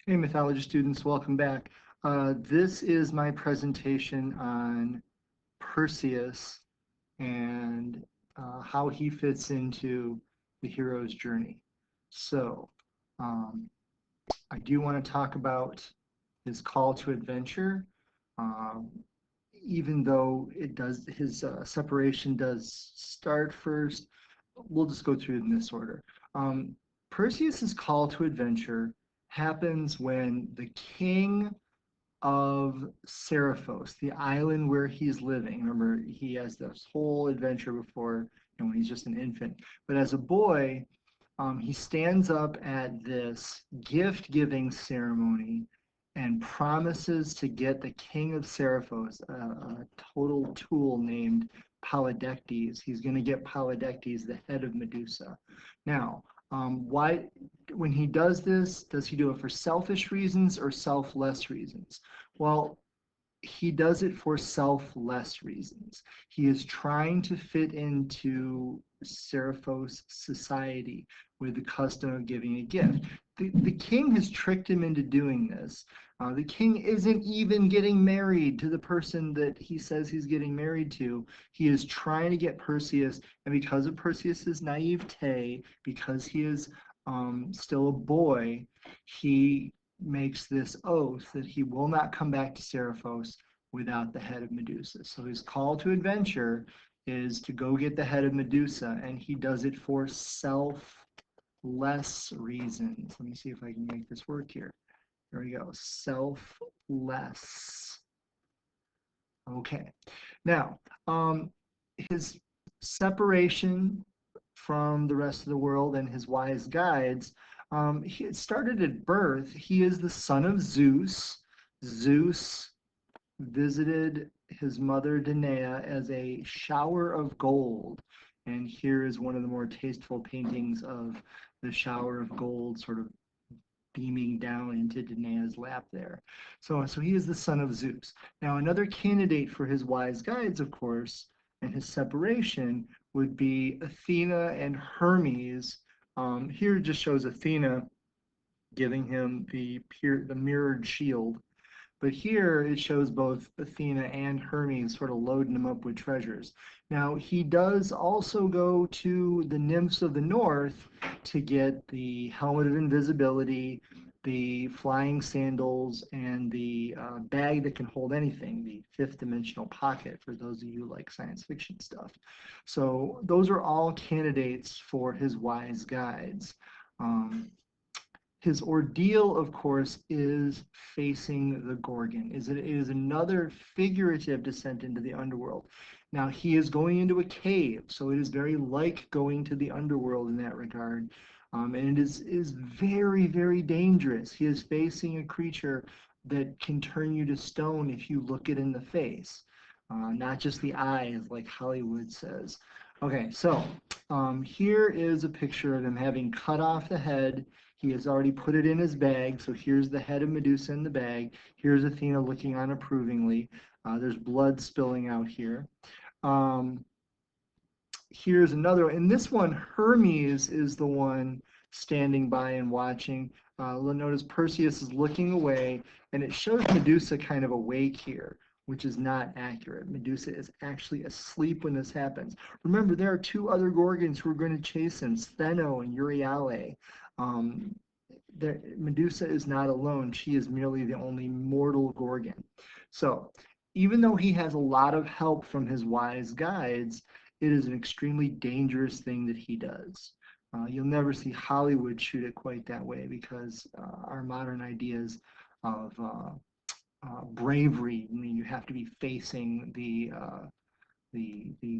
Hey, mythology students, welcome back. This is my presentation on Perseus and how he fits into the hero's journey. So, um, I do want to talk about his call to adventure, um, even though it does his separation does start first. We'll just go through it in this order. Um, Perseus's call to adventure happens when the king of Seriphos, the island where he's living. Remember, he has this whole adventure before, when he's just an infant. But as a boy, he stands up at this gift giving ceremony and promises to get the king of Seriphos, a total tool named Polydectes. He's going to get Polydectes, the head of Medusa. Now, why, when he does he do it for selfish reasons or selfless reasons? Well, he does it for selfless reasons. He is trying to fit into Seriphos society with the custom of giving a gift. The king has tricked him into doing this. The king isn't even getting married to the person that he says he's getting married to. He is trying to get Perseus, and because of Perseus's naivete, because he is still a boy, he makes this oath that he will not come back to Seriphos without the head of Medusa. So his call to adventure is to go get the head of Medusa, and he does it for selfless reasons. Let me see if I can make this work here. There we go. Selfless. Okay. Now, his separation from the rest of the world and his wise guides, he started at birth. He is the son of Zeus. Zeus visited his mother Danae as a shower of gold. And here is one of the more tasteful paintings of the shower of gold sort of beaming down into Danae's lap there. So he is the son of Zeus. Now, another candidate for his wise guides, of course, and his separation would be Athena and Hermes. Here it just shows Athena giving him the mirrored shield. But here it shows both Athena and Hermes sort of loading him up with treasures. Now, he does also go to the nymphs of the north to get the helmet of invisibility, the flying sandals, and the bag that can hold anything, the fifth dimensional pocket, for those of you who like science fiction stuff. So those are all candidates for his wise guides. His ordeal, of course, is facing the Gorgon. It is another figurative descent into the underworld. Now, he is going into a cave, so it is very like going to the underworld in that regard. And it is very, very dangerous. He is facing a creature that can turn you to stone if you look it in the face, not just the eyes, like Hollywood says. Okay, so here is a picture of him having cut off the head. He has already put it in his bag. So here's the head of Medusa in the bag. Here's Athena looking on approvingly. There's blood spilling out here. Here's another. In this one, Hermes is the one standing by and watching. Notice Perseus is looking away, and it shows Medusa kind of awake here, which is not accurate. Medusa is actually asleep when this happens. Remember, there are two other Gorgons who are going to chase him, Stheno and Euryale. Medusa is not alone. She is merely the only mortal Gorgon. So even though he has a lot of help from his wise guides, it is an extremely dangerous thing that he does. You'll never see Hollywood shoot it quite that way because our modern ideas of bravery, I mean, you have to be facing the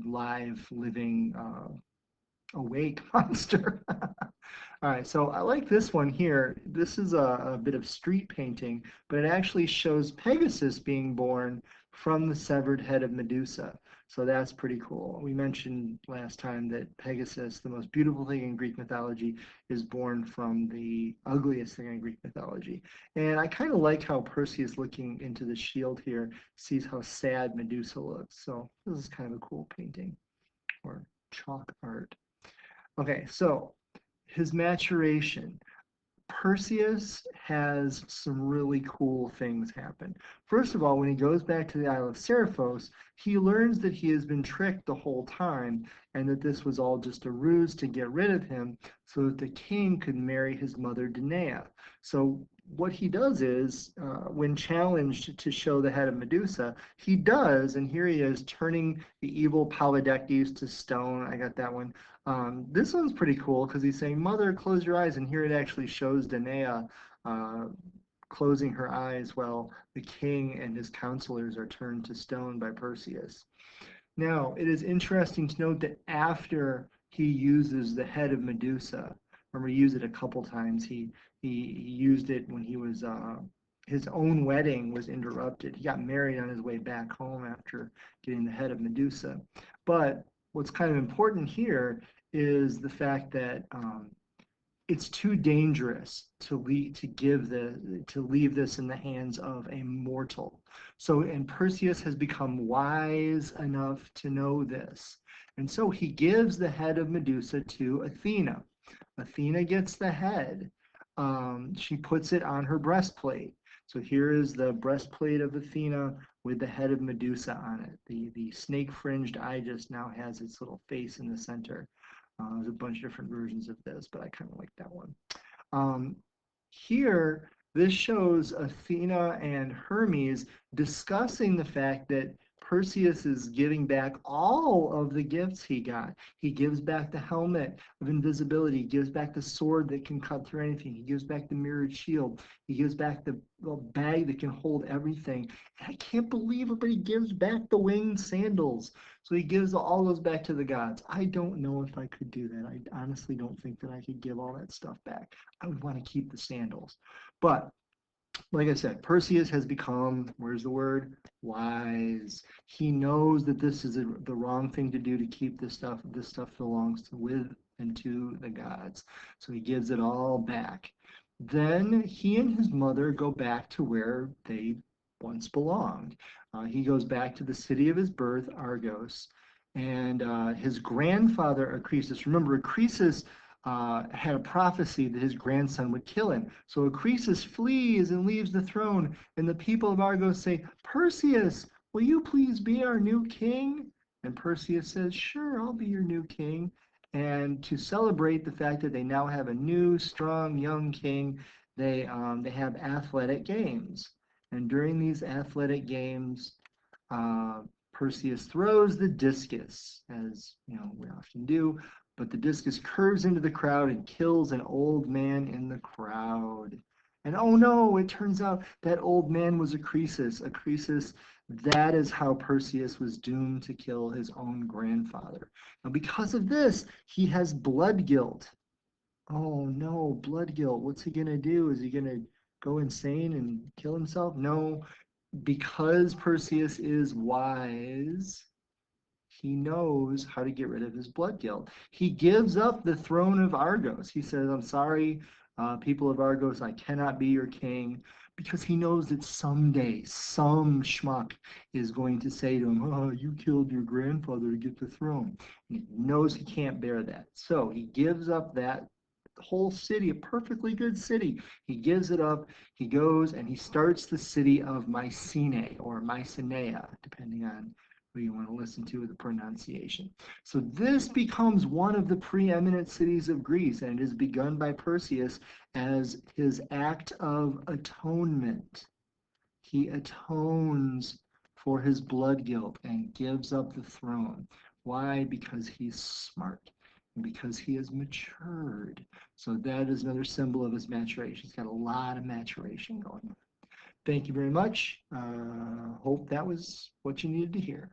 live, living, awake monster. All right, so I like this one here. This is a bit of street painting, but it actually shows Pegasus being born from the severed head of Medusa. So that's pretty cool. We mentioned last time that Pegasus, the most beautiful thing in Greek mythology, is born from the ugliest thing in Greek mythology. And I kind of like how Perseus, looking into the shield here, sees how sad Medusa looks. So this is kind of a cool painting or chalk art. Okay, so his maturation. Perseus has some really cool things happen. First of all, when he goes back to the Isle of Seriphos, he learns that he has been tricked the whole time and that this was all just a ruse to get rid of him so that the king could marry his mother Danae. So what he does is, when challenged to show the head of Medusa, he does, and here he is turning the evil Polydectes to stone. I got that one. This one's pretty cool because he's saying, "Mother, close your eyes," and here it actually shows Danae uh, closing her eyes while the king and his counselors are turned to stone by Perseus. Now, it is interesting to note that after he uses the head of Medusa, remember, he used it a couple times. He used it when he was his own wedding was interrupted. He got married on his way back home after getting the head of Medusa. But what's kind of important here is the fact that it's too dangerous to leave this in the hands of a mortal. So, and Perseus has become wise enough to know this. And so he gives the head of Medusa to Athena. Athena gets the head. She puts it on her breastplate. So here is the breastplate of Athena with the head of Medusa on it. The snake fringed Aegis now has its little face in the center. There's a bunch of different versions of this, but I kind of like that one. Um, Here, this shows Athena and Hermes discussing the fact that Perseus is giving back all of the gifts he got. He gives back the helmet of invisibility. He gives back the sword that can cut through anything. He gives back the mirrored shield. He gives back the bag that can hold everything. And I can't believe it, but he gives back the winged sandals. So he gives all those back to the gods. I don't know if I could do that. I honestly don't think that I could give all that stuff back. I would want to keep the sandals. But like I said, Perseus has become, where's the word? Wise. He knows that this is the wrong thing to do to keep this stuff. This stuff belongs to with and to the gods. So he gives it all back. Then he and his mother go back to where they once belonged. He goes back to the city of his birth, Argos, and his grandfather, Acreus. Remember, Acreus had a prophecy that his grandson would kill him. So Acreus flees and leaves the throne, and the people of Argos say, "Perseus, will you please be our new king?" And Perseus says, "Sure, I'll be your new king." And to celebrate the fact that they now have a new, strong, young king, they have athletic games. And during these athletic games, uh, Perseus throws the discus, as you know we often do, but the discus curves into the crowd and kills an old man in the crowd. And oh no, it turns out that old man was Acreus. Acreus, that is how Perseus was doomed to kill his own grandfather. Now, because of this, he has blood guilt. Oh no, blood guilt. What's he gonna do? Is he gonna go insane and kill himself? No, because Perseus is wise, he knows how to get rid of his blood guilt. He gives up the throne of Argos. He says, "I'm sorry, people of Argos, I cannot be your king," because he knows that someday some schmuck is going to say to him, "Oh, you killed your grandfather to get the throne." And he knows he can't bear that. So he gives up that whole city, a perfectly good city. He gives it up. He goes and he starts the city of Mycenae or Mycenae, depending on who you want to listen to the pronunciation. So this becomes one of the preeminent cities of Greece, and it is begun by Perseus as his act of atonement. He atones for his blood guilt and gives up the throne. Why? Because he's smart and because he has matured. So that is another symbol of his maturation. He's got a lot of maturation going on. Thank you very much. Hope that was what you needed to hear.